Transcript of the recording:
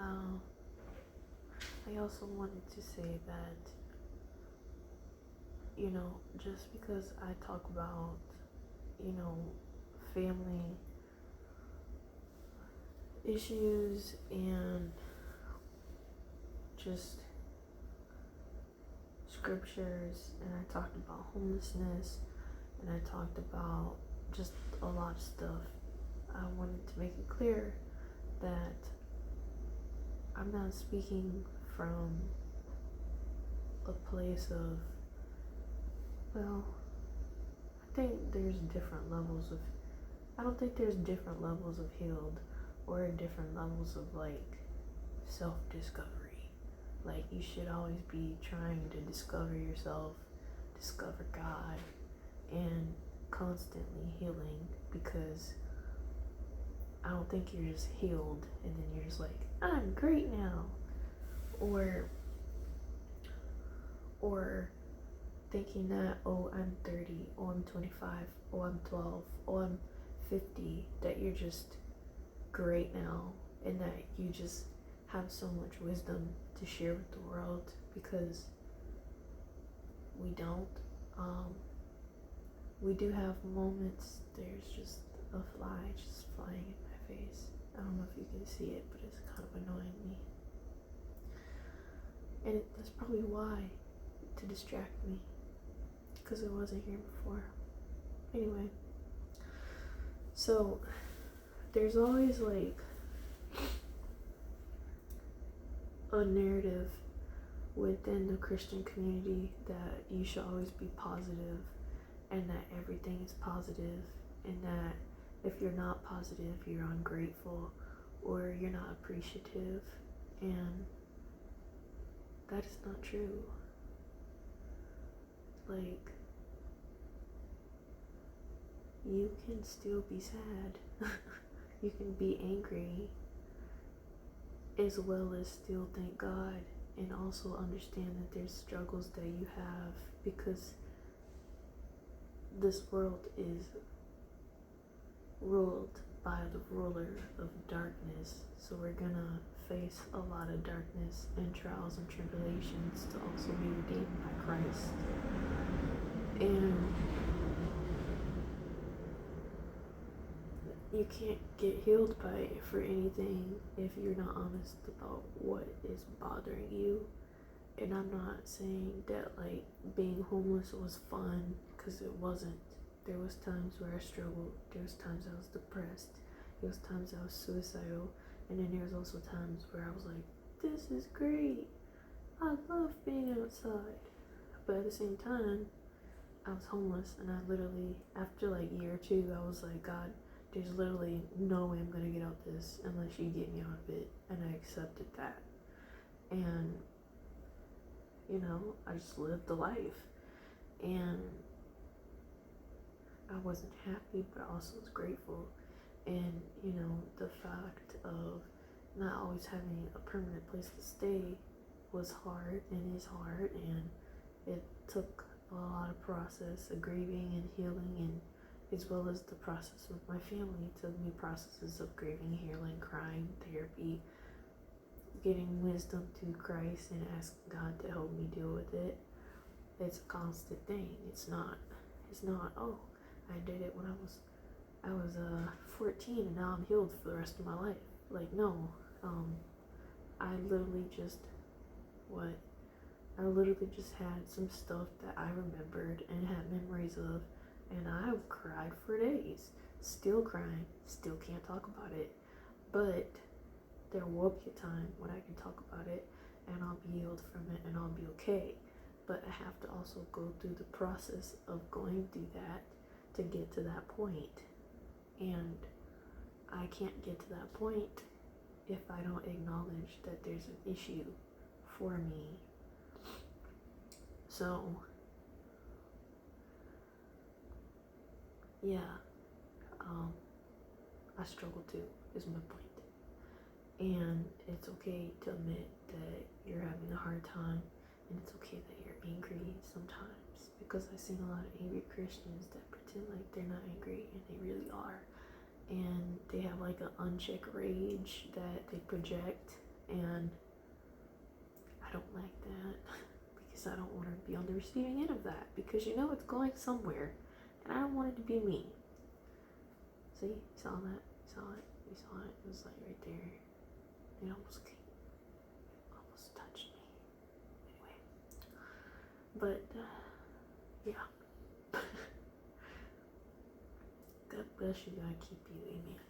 Um, I also wanted to say that, just because I talk about, you know, family issues and just scriptures, and I talked about homelessness, and I talked about just a lot of stuff, I wanted to make it clear that I'm not speaking from a place of, well, I don't think there's different levels of healed or different levels of like self discovery. Like, you should always be trying to discover yourself, discover God, and constantly healing, because I don't think you're just healed and then you're just like, I'm great now. Or thinking that, oh, I'm 30, oh, I'm 25, oh, I'm 12, oh, I'm 50, that you're just great now and that you just have so much wisdom to share with the world, because we don't. We do have moments. There's just a fly just flying in my face. I don't know if you can see it, but it's kind of annoying me. And that's probably why, to distract me, because it wasn't here before. Anyway, so there's always like a narrative within the Christian community that you should always be positive and that everything is positive, and that if you're not positive, you're ungrateful or you're not appreciative, and that is not true. Like, you can still be sad. You can be angry as well as still thank God, and also understand that there's struggles that you have, because this world is ruled by the ruler of darkness. So we're gonna face a lot of darkness and trials and tribulations to also be redeemed by Christ. And you can't get healed for anything if you're not honest about what is bothering you. And I'm not saying that like being homeless was fun, because it wasn't. There was times where I struggled. There was times I was depressed. There was times I was suicidal. And then there was also times where I was like, this is great. I love being outside. But at the same time, I was homeless, and I literally, after like a year or two, I was like, God, there's literally no way I'm gonna get out this unless you get me out of it. And I accepted that. And I just lived the life. And I wasn't happy, but I also was grateful. And, the fact of not always having a permanent place to stay was hard and is hard. And it took a lot of process of grieving and healing, and as well as the process with my family. It took me processes of grieving, healing, crying, therapy, getting wisdom through Christ, and asking God to help me deal with it. It's a constant thing. It's not, oh, I did it when I was 14 and now I'm healed for the rest of my life. Like, no. I literally just had some stuff that I remembered and had memories of, and I cried for days. Still crying, still can't talk about it. But there will be a time when I can talk about it and I'll be healed from it and I'll be okay. But I have to also go through the process of going through that to get to that point. And I can't get to that point if I don't acknowledge that there's an issue for me. So, yeah, I struggle too, is my point. And it's okay to admit that you're having a hard time, and it's okay that you're angry sometimes, because I've seen a lot of angry Christians that pretend like they're not angry, and they really are. And they have like an unchecked rage that they project, And I don't like that because I don't want to be on the receiving end of that, because you know it's going somewhere and I don't want it to be me. See, you saw that? You saw it? You saw it? It was like right there. It almost touched me. Anyway. But, yeah. God bless you. God keep you. Amen.